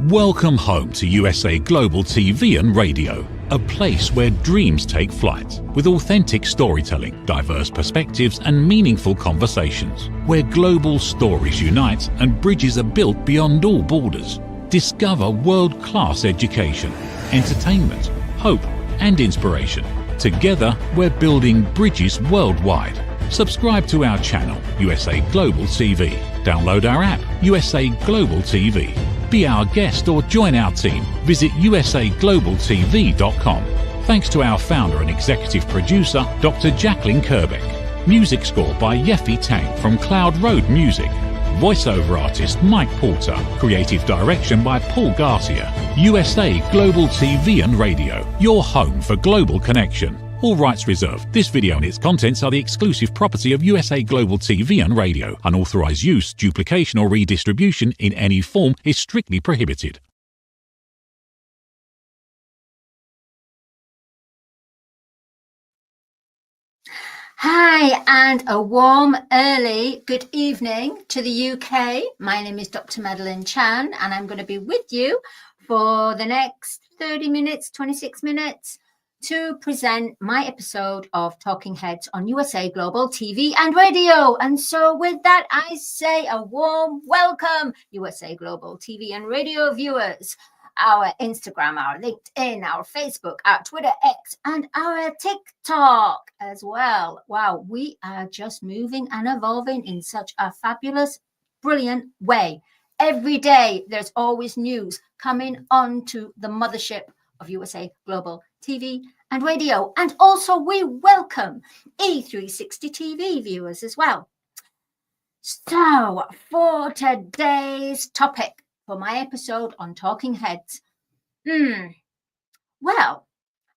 Welcome home to USA Global TV and Radio, a place where dreams take flight, with authentic storytelling, diverse perspectives and meaningful conversations, where global stories unite and bridges are built beyond all borders. Discover world-class education, entertainment, hope and inspiration. Together, we're building bridges worldwide. Subscribe to our channel, USA Global TV. Download our app, USA Global TV. Be our guest or join our team. Visit usaglobaltv.com. Thanks to our founder and executive producer, Dr. Jacqueline Kerbeck. Music score by Yeffy Tang from Cloud Road Music. Voiceover artist Mike Porter. Creative direction by Paul Garcia. USA Global TV and Radio. Your home for global connection. All rights reserved. This video and its contents are the exclusive property of USA Global TV and Radio. Unauthorized use, duplication or redistribution in any form is strictly prohibited. Hi and a warm early good evening to the UK. My name is Dr. Madalene Chan and I'm going to be with you for the next 30 minutes, 26 minutes to present my episode of Talking Heads on USA Global TV and Radio. And so with that, I say a warm welcome, USA Global TV and Radio viewers, our Instagram, our LinkedIn, our Facebook, our Twitter X, and our TikTok as well. Wow, we are just moving and evolving in such a fabulous, brilliant way. Every day, there's always news coming onto the mothership of USA Global TV and Radio. And also we welcome E360 TV viewers as well. So for today's topic, for my episode on Talking Heads, well,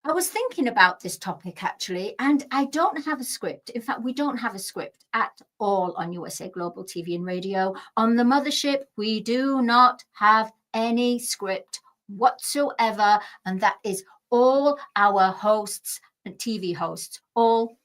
I was thinking about this topic actually, and I don't have a script. In fact, we don't have a script at all on USA Global TV and Radio. On the mothership, we do not have any script whatsoever, and that is all our hosts and TV hosts, all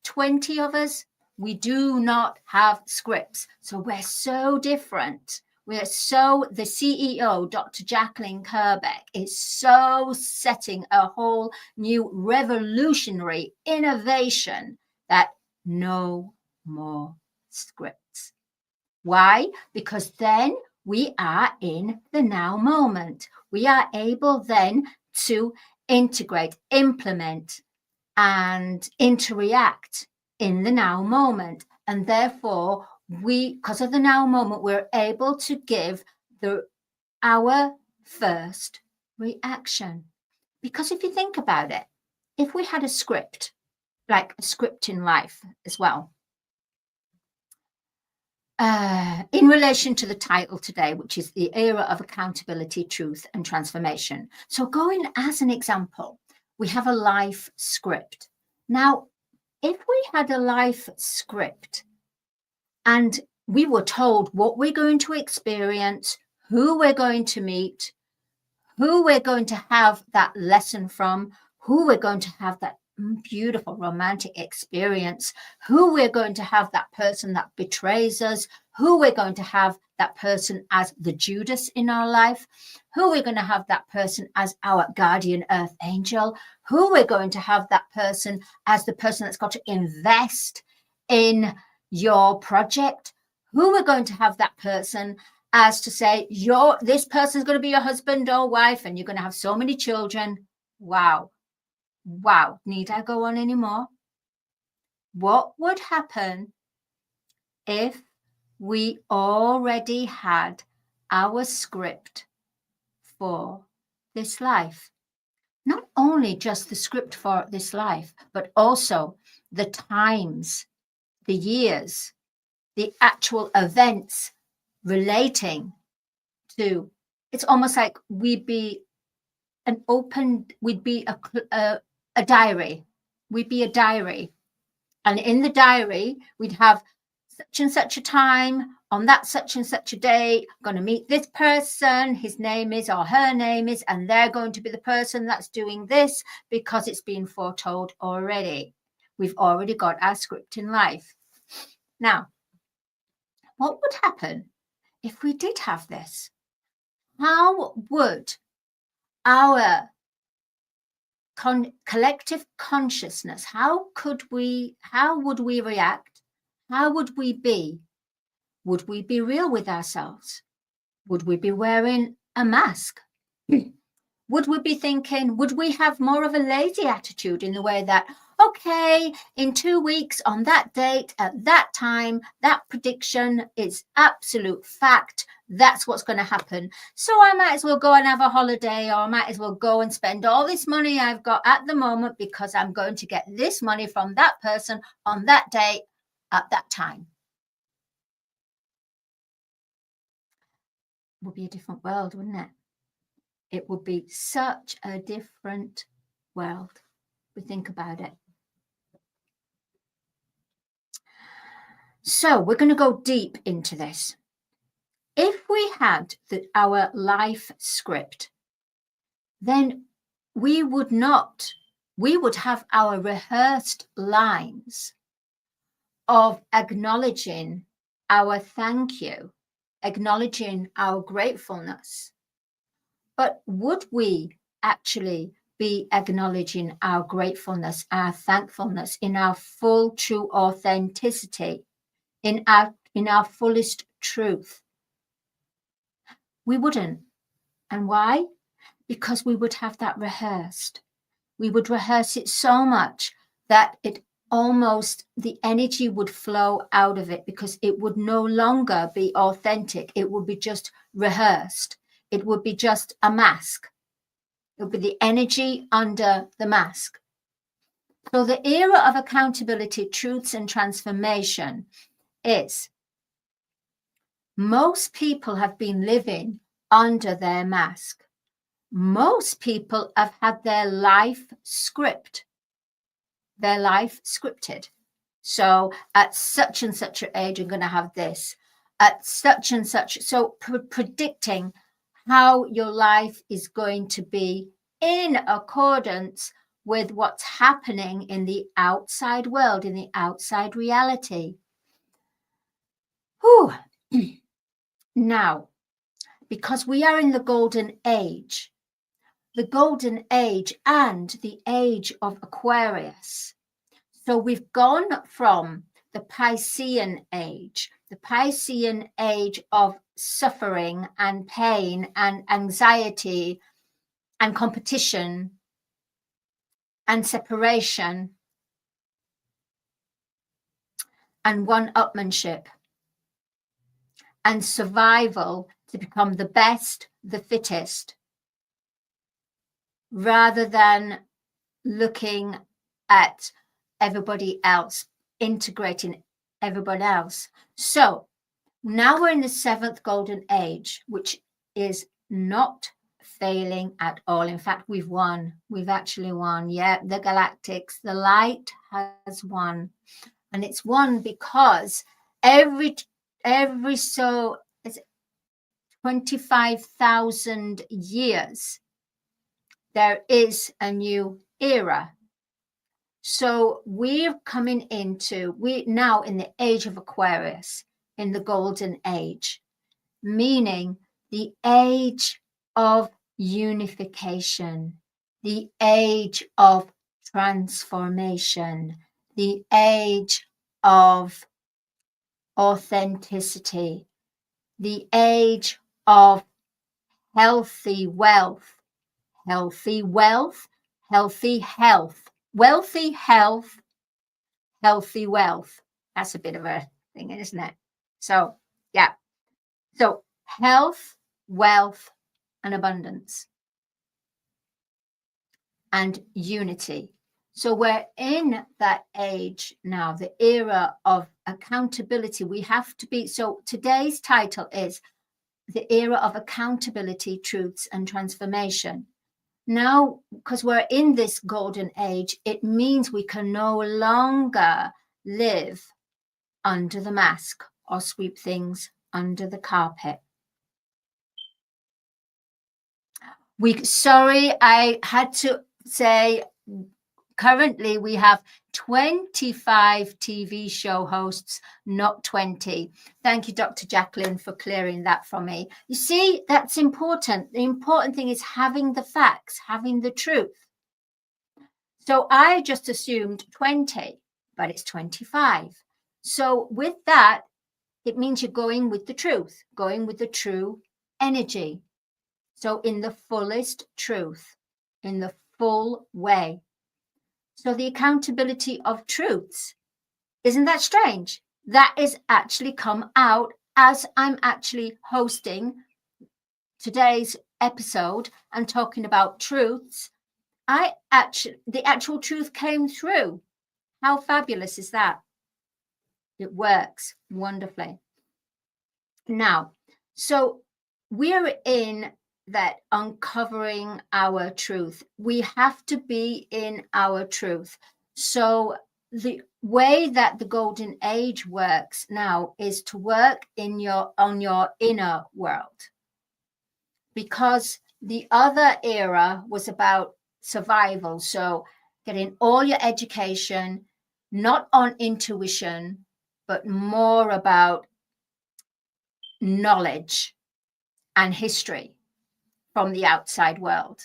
20 of us, we do not have scripts. So we're so different. The CEO, Dr. Jacqueline Kerbeck, is so setting a whole new revolutionary innovation that no more scripts. Why? Because then we are in the now moment. We are able then to integrate, implement, and interact in the now moment. And therefore, because of the now moment, we're able to give our first reaction. Because if you think about it, if we had a script, like a script in life as well, in relation to the title today, which is the era of accountability, truth, and transformation. So going as an example, we have a life script. Now, if we had a life script and we were told what we're going to experience, who we're going to meet, who we're going to have that lesson from, who we're going to have that beautiful romantic experience, who we're going to have that person that betrays us, who we're going to have that person as the Judas in our life, who we're going to have that person as our guardian earth angel, who we're going to have that person as the person that's got to invest in your project, who we're going to have that person as to say, this person's going to be your husband or wife and you're going to have so many children. Wow. Need I go on anymore? What would happen if we already had our script for this life? Not only just the script for this life, but also the times, the years, the actual events relating to. It's almost like we'd be a diary. We'd be a diary. And in the diary, we'd have such and such a time on that such and such a day, going to meet this person, his name is or her name is, and they're going to be the person that's doing this because it's been foretold already. We've already got our script in life. Now, what would happen if we did have this? how would our collective consciousness, how would we react? How would we be? Would we be real with ourselves? Would we be wearing a mask? Would we be thinking, would we have more of a lazy attitude in the way that, okay, in 2 weeks on that date, at that time, that prediction is absolute fact. That's what's going to happen. So I might as well go and have a holiday, or I might as well go and spend all this money I've got at the moment because I'm going to get this money from that person on that date at that time. It would be a different world, wouldn't it? It would be such a different world. We think about it. So we're going to go deep into this. If we had our life script, then we would have our rehearsed lines of acknowledging our thank you, acknowledging our gratefulness. But would we actually be acknowledging our gratefulness, our thankfulness in our full, true authenticity, in our fullest truth? We wouldn't. And why? Because we would have that rehearsed. We would rehearse it so much that the energy would flow out of it, because it would no longer be authentic. It would be just rehearsed. It would be just a mask. It would be the energy under the mask. So the era of accountability, truths, and transformation is, most people have been living under their mask. Most people have had their life scripted. So at such and such an age, I'm going to have this. At such and such. So predicting how your life is going to be in accordance with what's happening in the outside world, in the outside reality. Whew. Now, because we are in the golden age and the age of Aquarius. So we've gone from the Piscean age of suffering and pain and anxiety and competition and separation and one-upmanship and survival, to become the best, the fittest, rather than looking at everybody else, integrating everybody else. So now we're in the 7th golden age, which is not failing at all. In fact, we've won. We've actually won. Yeah, the galactics, the light has won. And it's won because every so it's 25,000 years, there is a new era. So we're now in the age of Aquarius, in the golden age, meaning the age of unification, the age of transformation, the age of authenticity, the age of healthy wealth, healthy health, wealthy health, healthy wealth. That's a bit of a thing, isn't it? So, yeah. So, health, wealth, and abundance, and unity. So we're in that age now, the era of accountability. We have to be. So today's title is The Era of Accountability, Truths, and Transformation. Now, because we're in this golden age, it means we can no longer live under the mask or sweep things under the carpet. Sorry, I had to say, currently we have 25 TV show hosts, not 20. Thank you, Dr. Jacqueline, for clearing that for me. You see, that's important. The important thing is having the facts, having the truth. So I just assumed 20, but it's 25. So with that, it means you're going with the truth, going with the true energy. So in the fullest truth, in the full way. So the accountability of truths, isn't that strange? That is actually come out as I'm actually hosting today's episode and talking about truths. The actual truth came through. How fabulous is that? It works wonderfully. Now, so we're in that uncovering our truth. We have to be in our truth. So the way that the golden age works now is to work on your inner world, because the other era was about survival. So getting all your education, not on intuition, but more about knowledge and history from the outside world.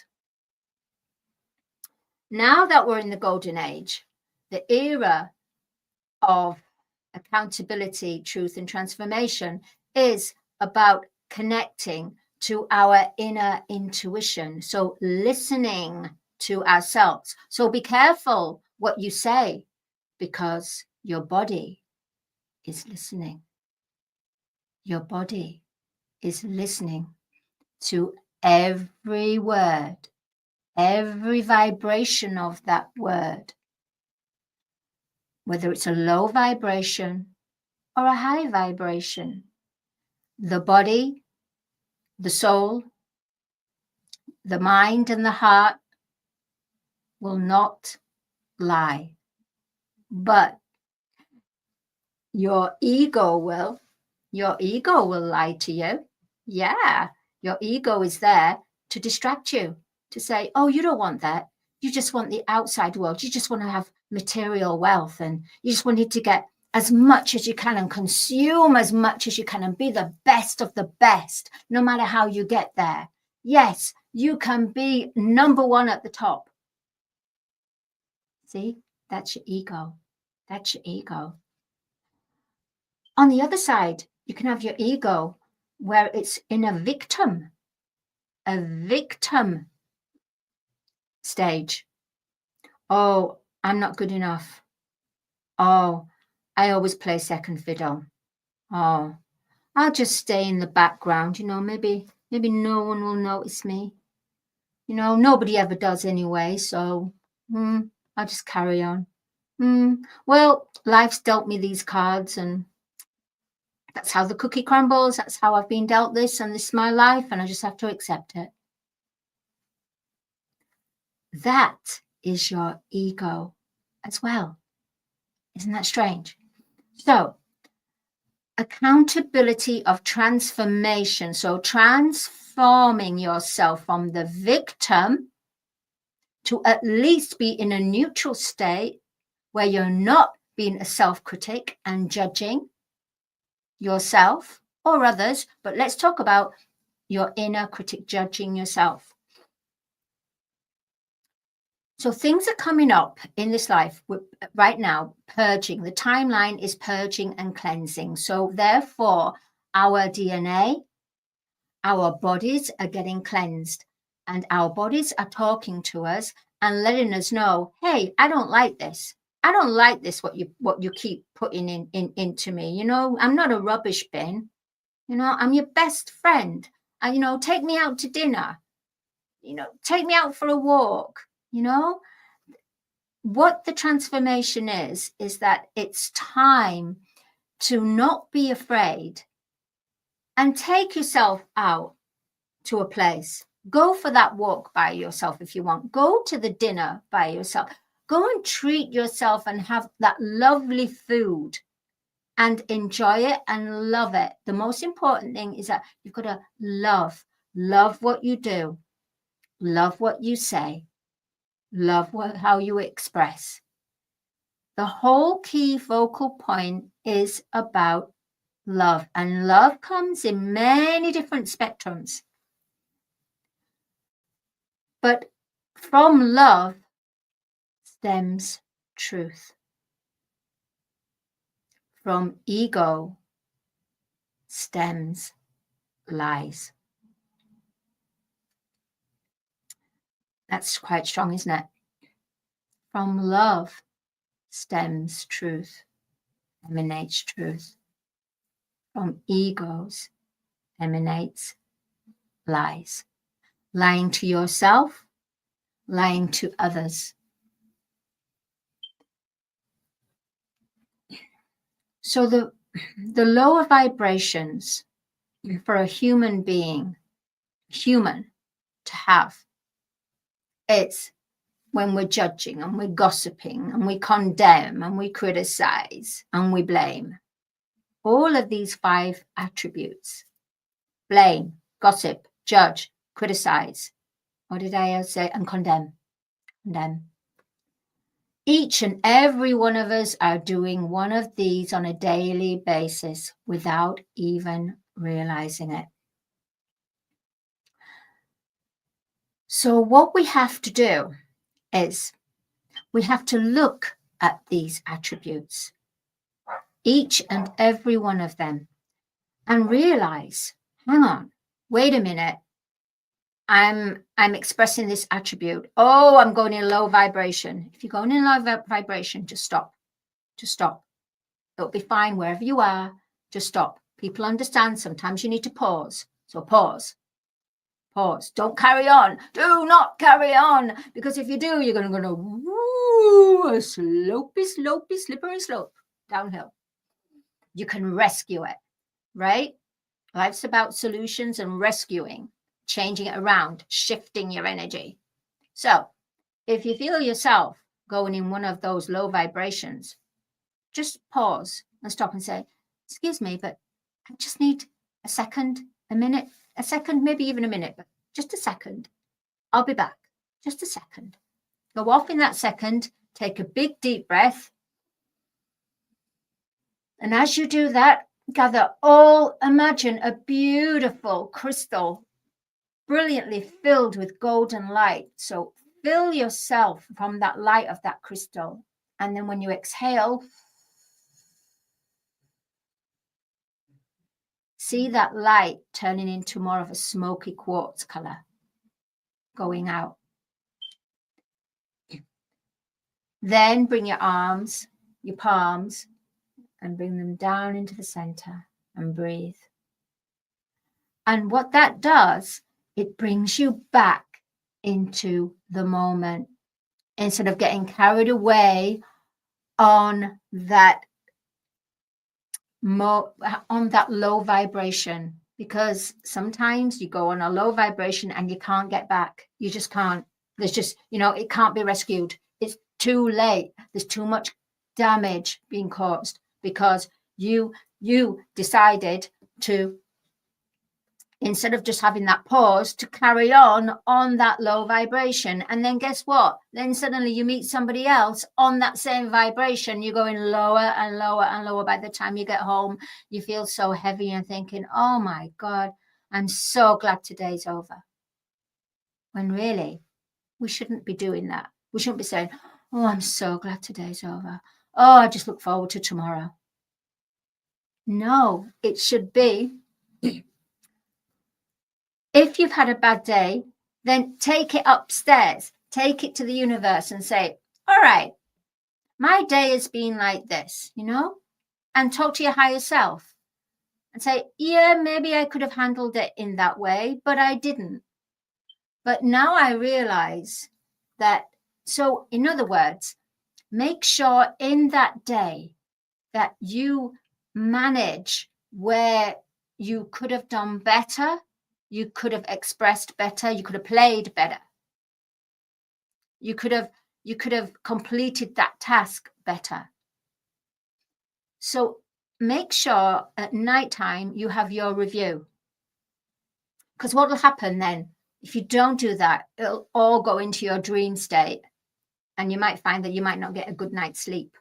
Now that we're in the golden age, the era of accountability, truth, and transformation is about connecting to our inner intuition. So listening to ourselves. So be careful what you say, because your body is listening. Your body is listening to every word, every vibration of that word, whether it's a low vibration or a high vibration. The body, the soul, the mind, and the heart will not lie, but your ego will. Your ego will lie to you. Yeah, your ego is there to distract you, to say, oh, you don't want that. You just want the outside world. You just want to have material wealth, and you just wanted to get as much as you can and consume as much as you can and be the best of the best, no matter how you get there. Yes, you can be number one at the top. See, that's your ego. That's your ego. On the other side, you can have your ego where it's in a victim stage. Oh, I'm not good enough. Oh, I always play second fiddle. Oh, I'll just stay in the background. Maybe no one will notice me. Nobody ever does anyway. So I'll just carry on. Well, life's dealt me these cards, and that's how the cookie crumbles. That's how I've been dealt this, and this is my life, and I just have to accept it. That is your ego as well. Isn't that strange? So, accountability of transformation. So, transforming yourself from the victim to at least be in a neutral state where you're not being a self-critic and judging yourself or others, but let's talk about your inner critic judging yourself. So things are coming up in this life right now, purging. The timeline is purging and cleansing. So therefore, our DNA, our bodies are getting cleansed, and our bodies are talking to us and letting us know, hey, I don't like this. I don't like this, what you keep putting into me. I'm not a rubbish bin. I'm your best friend. Take me out to dinner. Take me out for a walk. What the transformation is that it's time to not be afraid and take yourself out to a place. Go for that walk by yourself if you want. Go to the dinner by yourself. Go and treat yourself and have that lovely food and enjoy it and love it. The most important thing is that you've got to love what you do, love what you say, love how you express. The whole key focal point is about love, and love comes in many different spectrums. But from love stems truth. From ego stems lies. That's quite strong, isn't it? From love stems truth, emanates truth. From egos emanates lies. Lying to yourself, lying to others. So the lower vibrations for a human being, human, to have, it's when we're judging and we're gossiping and we condemn and we criticize and we blame. All of these 5 attributes: blame, gossip, judge, criticize. What did I say? And condemn. Condemn. Each and every one of us are doing one of these on a daily basis without even realizing it. So what we have to do is we have to look at these attributes, each and every one of them, and realize, hang on, wait a minute. I'm expressing this attribute. Oh, I'm going in low vibration. If you're going in low vibration, just stop. Just stop. It'll be fine wherever you are. Just stop. People understand sometimes you need to pause. So pause. Pause. Don't carry on. Do not carry on. Because if you do, you're going to go a slopey, slippery slope downhill. You can rescue it, right? Life's about solutions and rescuing. Changing it around, shifting your energy. So if you feel yourself going in one of those low vibrations, just pause and stop and say, excuse me, but I just need a second, a minute, a second, maybe even a minute, but just a second. I'll be back. Just a second. Go off in that second, take a big deep breath. And as you do that, imagine a beautiful crystal brilliantly filled with golden light. So fill yourself from that light of that crystal. And then when you exhale, see that light turning into more of a smoky quartz color going out. Then bring your arms, your palms, and bring them down into the center and breathe. And what that does, it brings you back into the moment instead of getting carried away on that low vibration, because sometimes you go on a low vibration and you can't get back. You just can't. There's just, it can't be rescued. It's too late. There's too much damage being caused because you decided to, instead of just having that pause, to carry on that low vibration. And then guess what? Then suddenly you meet somebody else on that same vibration. You're going lower and lower and lower. By the time you get home, you feel so heavy and thinking, oh my God, I'm so glad today's over. When really, we shouldn't be doing that. We shouldn't be saying, oh, I'm so glad today's over. Oh, I just look forward to tomorrow. No, it should be, if you've had a bad day, then take it upstairs, take it to the universe and say, all right, my day has been like this, and talk to your higher self and say, yeah, maybe I could have handled it in that way, but I didn't. But now I realize that. So in other words, make sure in that day that you manage where you could have done better. You could have expressed better. You could have played better. You could have completed that task better. So make sure at nighttime you have your review. Because what will happen then, if you don't do that, it'll all go into your dream state. And you might find that you might not get a good night's sleep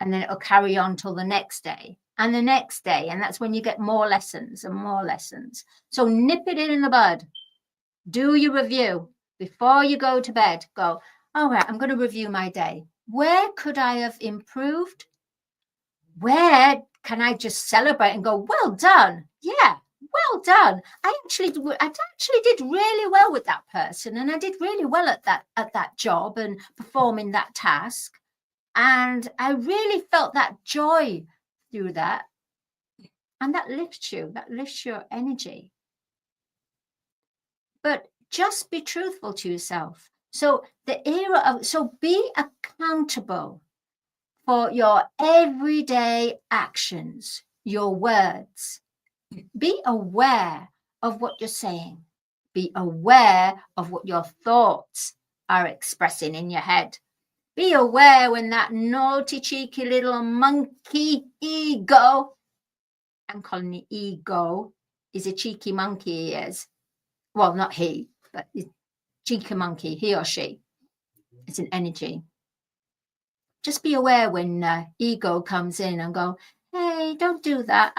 and then it'll carry on till the next day and the next day. And that's when you get more lessons and more lessons. So nip it in the bud. Do your review before you go to bed. Go, all right, I'm going to review my day. Where could I have improved? Where can I just celebrate and go, well done? Yeah, well done. I actually did really well with that person, and I did really well at that job and performing that task. And I really felt that joy through that. And that lifts you, that lifts your energy. But just be truthful to yourself. So be accountable for your everyday actions, your words. Be aware of what you're saying. Be aware of what your thoughts are expressing in your head. Be aware when that naughty, cheeky little monkey ego, I'm calling it ego, is a cheeky monkey, he is. Well, not he, but cheeky monkey, he or she. It's an energy. Just be aware when ego comes in and go, hey, don't do that.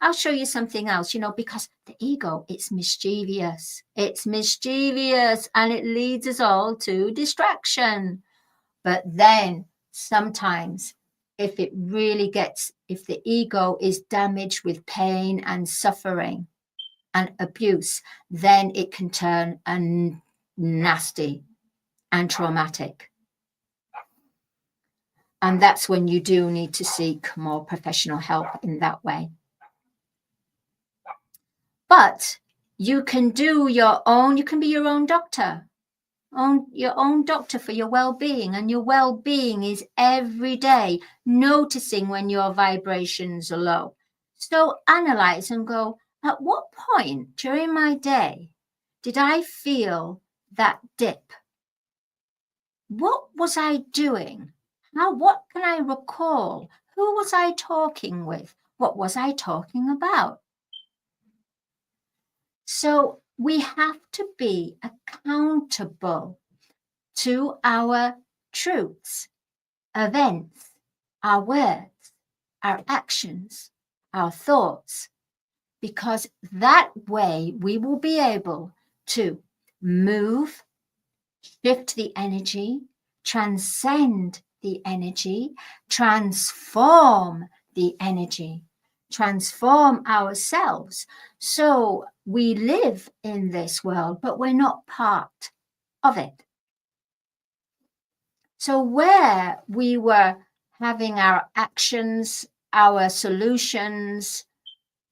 I'll show you something else, because the ego, it's mischievous. It's mischievous, and it leads us all to distraction. But then sometimes if the ego is damaged with pain and suffering and abuse, then it can turn nasty and traumatic. And that's when you do need to seek more professional help in that way. But you can be your own doctor. Your own doctor for your well-being, and your well-being is every day noticing when your vibrations are low. So analyze and go, at what point during my day did I feel that dip? What was I doing? What can I recall? Who was I talking with? What was I talking about? So we have to be accountable to our truths, events, our words, our actions, our thoughts, because that way we will be able to move, shift the energy, transcend the energy, transform the energy, transform ourselves. So we live in this world, but we're not part of it. So where we were having our actions, our solutions,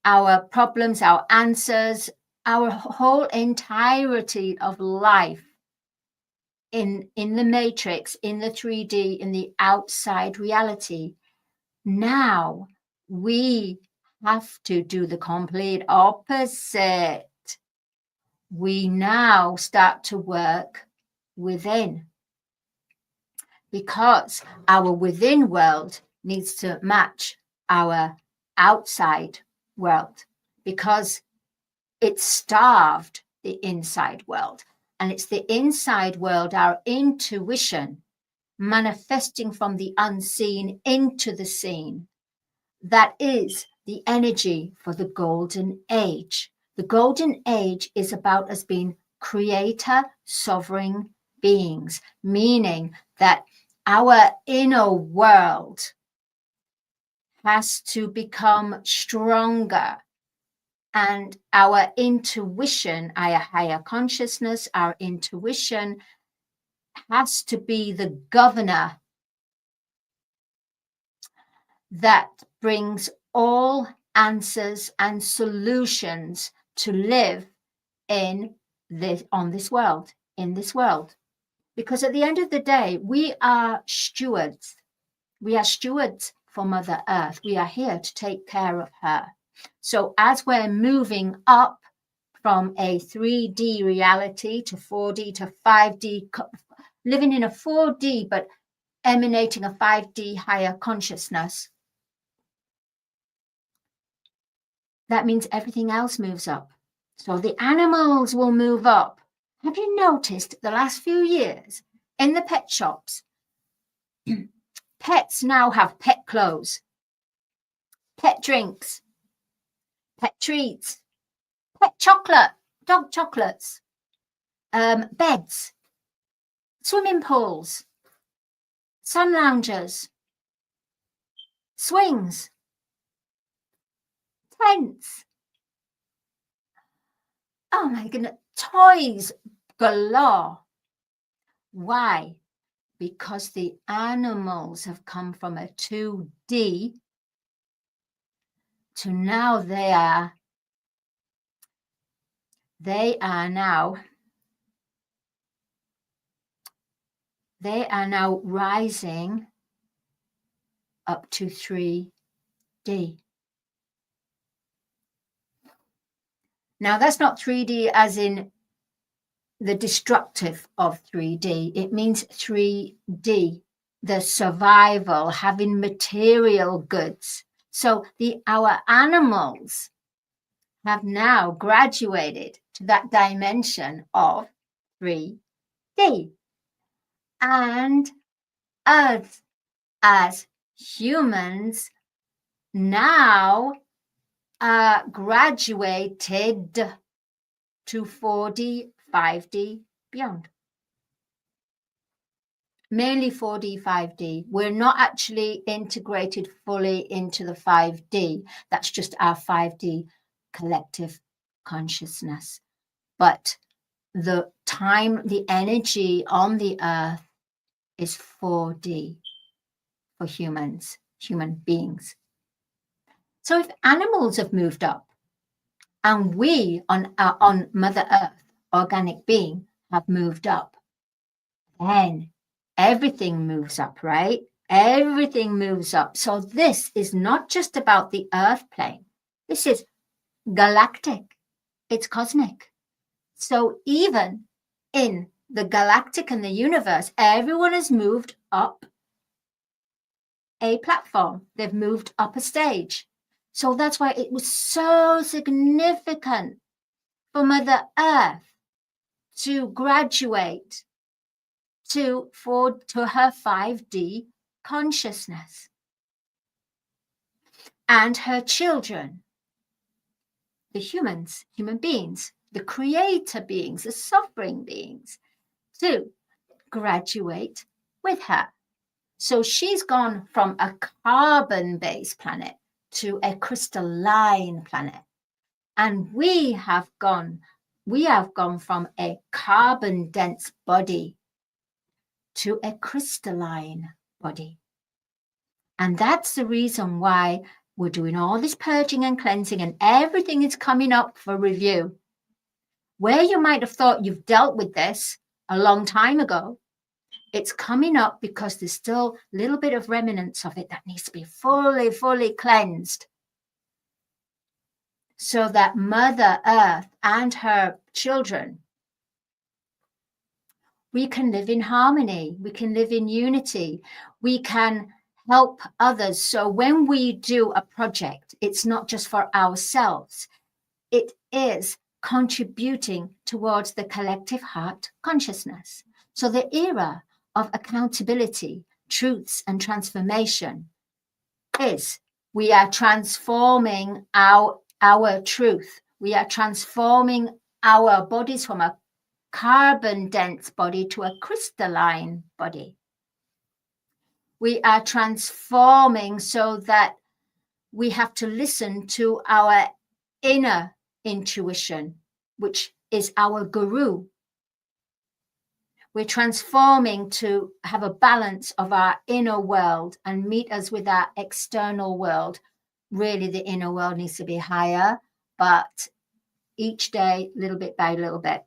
our problems, our answers, our whole entirety of life in the matrix, in the 3D, in the outside reality, now we have to do the complete opposite. We now start to work within, because our within world needs to match our outside world, because it's starved the inside world. And it's the inside world, our intuition, manifesting from the unseen into the seen. That is the energy for the golden age. The golden age is about us being creator, sovereign beings, meaning that our inner world has to become stronger, and our intuition, our higher consciousness, our intuition has to be the governor that brings all answers and solutions to live in this world. Because at the end of the day, we are stewards. We are stewards for Mother Earth. We are here to take care of her. So as we're moving up from a 3D reality to 4D to 5D, living in a 4D but emanating a 5D higher consciousness, that means everything else moves up. So the animals will move up. Have you noticed the last few years in the pet shops, Pets now have pet clothes, pet drinks, pet treats, pet chocolate, dog chocolates, beds, swimming pools, sun loungers, swings, tents. Oh my goodness, toys galore. Why? Because the animals have come from a 2D to now they are now rising up to 3D. Now that's not 3D as in the destructive of 3D. It means 3D, the survival, having material goods. So our animals have now graduated to that dimension of 3D. And us as humans now are graduated to 4D, 5D, beyond. Mainly 4D, 5D. We're not actually integrated fully into the 5D. That's just our 5D collective consciousness. But the time, the energy on the earth is 4D for humans, human beings. So if animals have moved up and we on Mother Earth, organic being, have moved up, then everything moves up, right? Everything moves up. So this is not just about the earth plane. This is galactic. It's cosmic. So even in the galactic and the universe, everyone has moved up a platform. They've moved up a stage. So that's why it was so significant for Mother Earth to graduate to her 5D consciousness. And her children, the humans, human beings, the creator beings, the suffering beings, to graduate with her. So she's gone from a carbon-based planet to a crystalline planet. And we have gone from a carbon-dense body to a crystalline body. And that's the reason why we're doing all this purging and cleansing, and everything is coming up for review. Where you might have thought you've dealt with this a long time ago, it's coming up because there's still a little bit of remnants of it that needs to be fully cleansed, so that Mother Earth and her children, we can live in harmony, we can live in unity, we can help others. So when we do a project, it's not just for ourselves, it is contributing towards the collective heart consciousness. So the era of accountability, truths, and transformation is we are transforming our truth. We are transforming our bodies from a carbon-dense body to a crystalline body. We are transforming so that we have to listen to our inner intuition, which is our guru. We're transforming to have a balance of our inner world and meet us with our external world. Really, the inner world needs to be higher, but each day, little bit by little bit.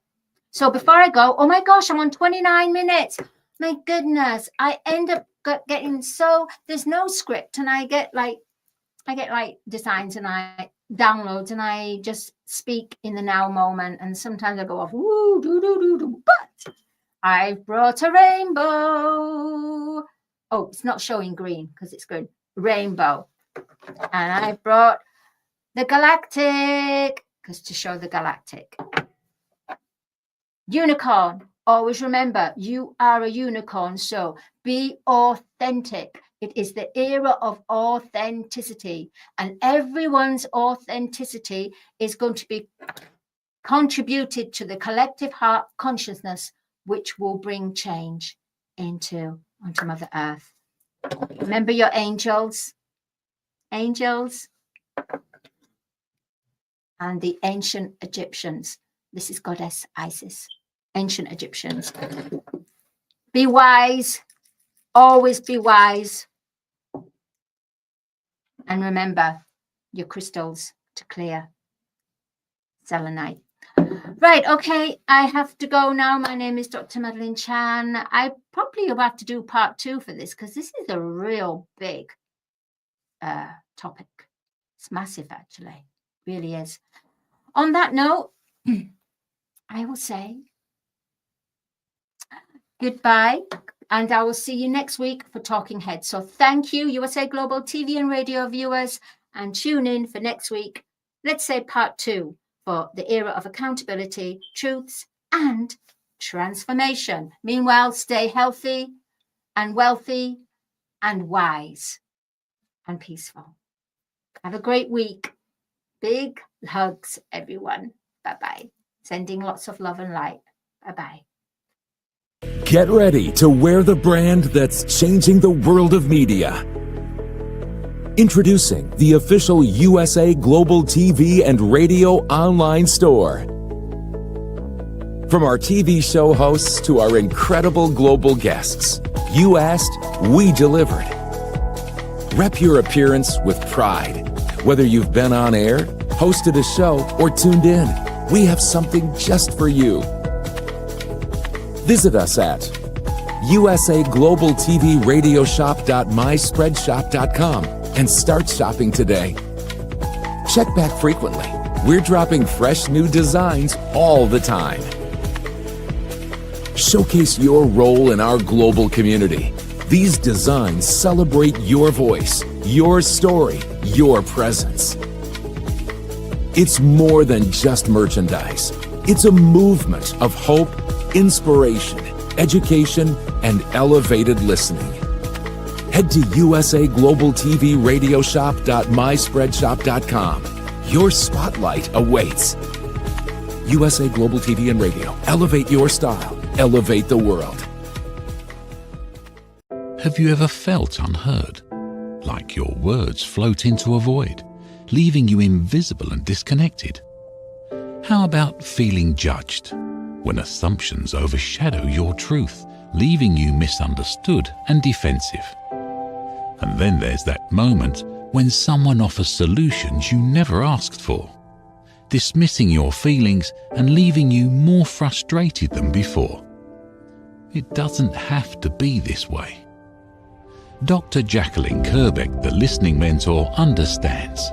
So before I go, oh my gosh, I'm on 29 minutes. My goodness, I end up getting so, there's no script, and I get like designs and I downloads and I just speak in the now moment, and sometimes I go off, woo, do, do, do, do, but I've brought a rainbow. Oh, it's not showing green because it's good. Rainbow. And I brought the galactic, because to show the galactic. Unicorn. Always remember, you are a unicorn. So be authentic. It is the era of authenticity, and everyone's authenticity is going to be contributed to the collective heart consciousness, which will bring change onto Mother Earth. Remember your angels, and the ancient Egyptians. This is Goddess Isis, ancient Egyptians. Be wise, always be wise. And remember your crystals to clear selenite. Right, okay, I have to go now. My name is Dr. Madalene Chan. I probably will have to do part 2 for this because this is a real big topic. It's massive, actually. Really is. On that note, I will say goodbye, and I will see you next week for Talking Heads. So thank you, USA Global TV and radio viewers, and tune in for next week. Let's say part 2 for the era of accountability, truths, and transformation. Meanwhile, stay healthy and wealthy and wise and peaceful. Have a great week. Big hugs, everyone. Bye-bye. Sending lots of love and light. Bye-bye. Get ready to wear the brand that's changing the world of media. Introducing the official USA Global TV and Radio online store. From our TV show hosts to our incredible global guests, you asked, we delivered. Rep your appearance with pride. Whether you've been on air, hosted a show, or tuned in, we have something just for you. Visit us at usaglobaltvradioshoп.myspreadshop.com and start shopping today. Check back frequently. We're dropping fresh new designs all the time. Showcase your role in our global community. These designs celebrate your voice, your story, your presence. It's more than just merchandise. It's a movement of hope, inspiration, education, and elevated listening. Head to usaglobaltvradioshoп.myspreadshop.com. Your spotlight awaits. USA Global TV and Radio. Elevate your style. Elevate the world. Have you ever felt unheard? Like your words float into a void, leaving you invisible and disconnected? How about feeling judged, when assumptions overshadow your truth, leaving you misunderstood and defensive? And then there's that moment when someone offers solutions you never asked for, dismissing your feelings and leaving you more frustrated than before. It doesn't have to be this way. Dr. Jacqueline Kerbeck, the listening mentor, understands.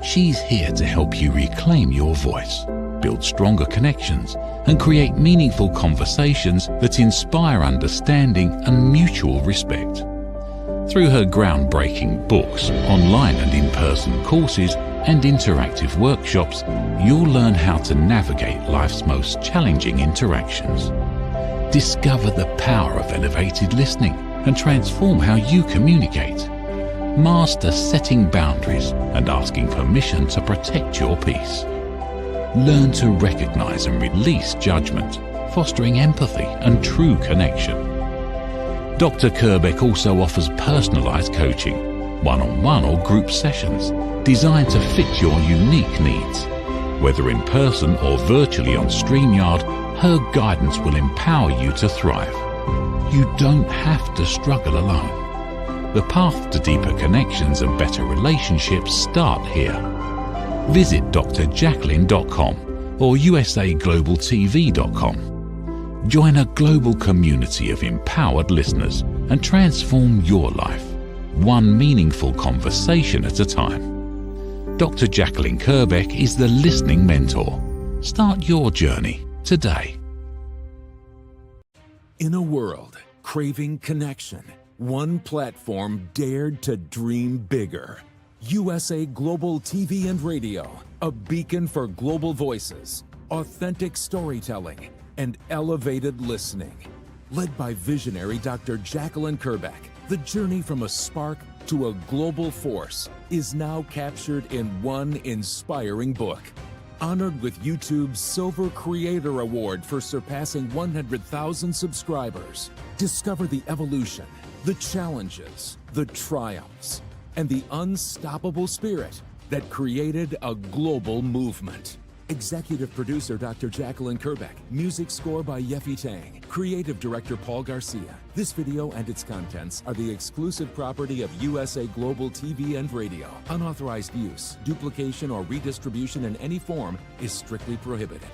She's here to help you reclaim your voice, build stronger connections, and create meaningful conversations that inspire understanding and mutual respect. Through her groundbreaking books, online and in-person courses, and interactive workshops, you'll learn how to navigate life's most challenging interactions. Discover the power of elevated listening and transform how you communicate. Master setting boundaries and asking permission to protect your peace. Learn to recognize and release judgment, fostering empathy and true connection. Dr. Kerbeck also offers personalized coaching, one-on-one or group sessions designed to fit your unique needs. Whether in person or virtually on StreamYard, her guidance will empower you to thrive. You don't have to struggle alone. The path to deeper connections and better relationships start here. Visit drjacqueline.com or usaglobaltv.com. Join a global community of empowered listeners and transform your life, one meaningful conversation at a time. Dr. Jacqueline Kerbeck is the listening mentor. Start your journey today. In a world craving connection, one platform dared to dream bigger. USA Global TV and Radio, a beacon for global voices, authentic storytelling, and elevated listening. Led by visionary Dr. Jacqueline Kerbeck, The journey from a spark to a global force is now captured in one inspiring book. Honored with YouTube's Silver Creator Award for surpassing 100,000 subscribers. Discover the evolution, the challenges, the triumphs, and the unstoppable spirit that created a global movement. Executive producer Dr. Jacqueline Kerbeck. Music score by Yeffy Tang. Creative director Paul Garcia. This video and its contents are the exclusive property of USA Global TV and Radio. Unauthorized use, duplication, or redistribution in any form is strictly prohibited.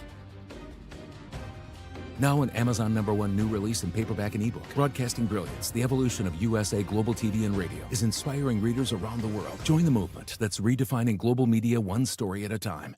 Now an Amazon #1 new release in paperback and ebook. Broadcasting Brilliance, the evolution of USA Global TV and Radio, is inspiring readers around the world. Join the movement that's redefining global media one story at a time.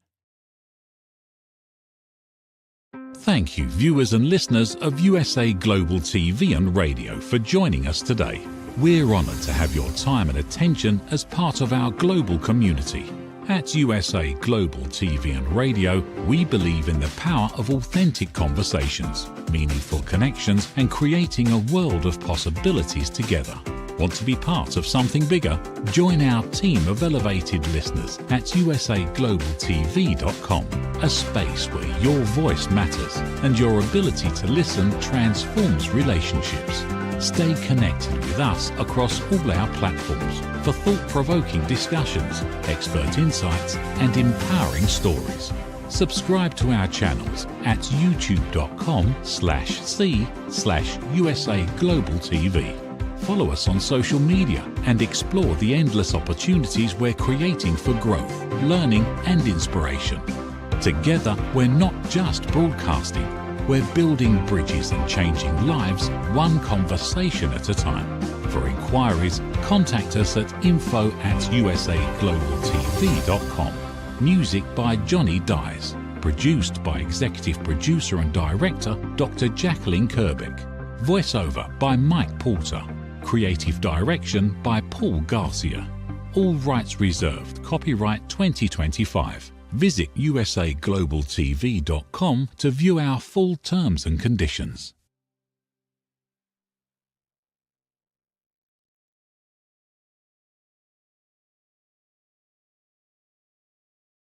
Thank you, viewers and listeners of USA Global TV and Radio, for joining us today. We're honoured to have your time and attention as part of our global community. At USA Global TV and Radio, we believe in the power of authentic conversations, meaningful connections, and creating a world of possibilities together. Want to be part of something bigger? Join our team of elevated listeners at usaglobaltv.com, a space where your voice matters and your ability to listen transforms relationships. Stay connected with us across all our platforms for thought-provoking discussions, expert insights, and empowering stories. Subscribe to our channels at youtube.com/c/USAGlobalTV. Follow us on social media and explore the endless opportunities we're creating for growth, learning, and inspiration. Together, we're not just broadcasting, we're building bridges and changing lives one conversation at a time. For inquiries, contact us at info@usaglobaltv.com. Music by Johnny Dyes. Produced by executive producer and director Dr. Jacqueline Kerbeck. Voiceover by Mike Porter. Creative direction by Paul Garcia. All rights reserved. Copyright 2025. Visit usaglobaltv.com to view our full terms and conditions.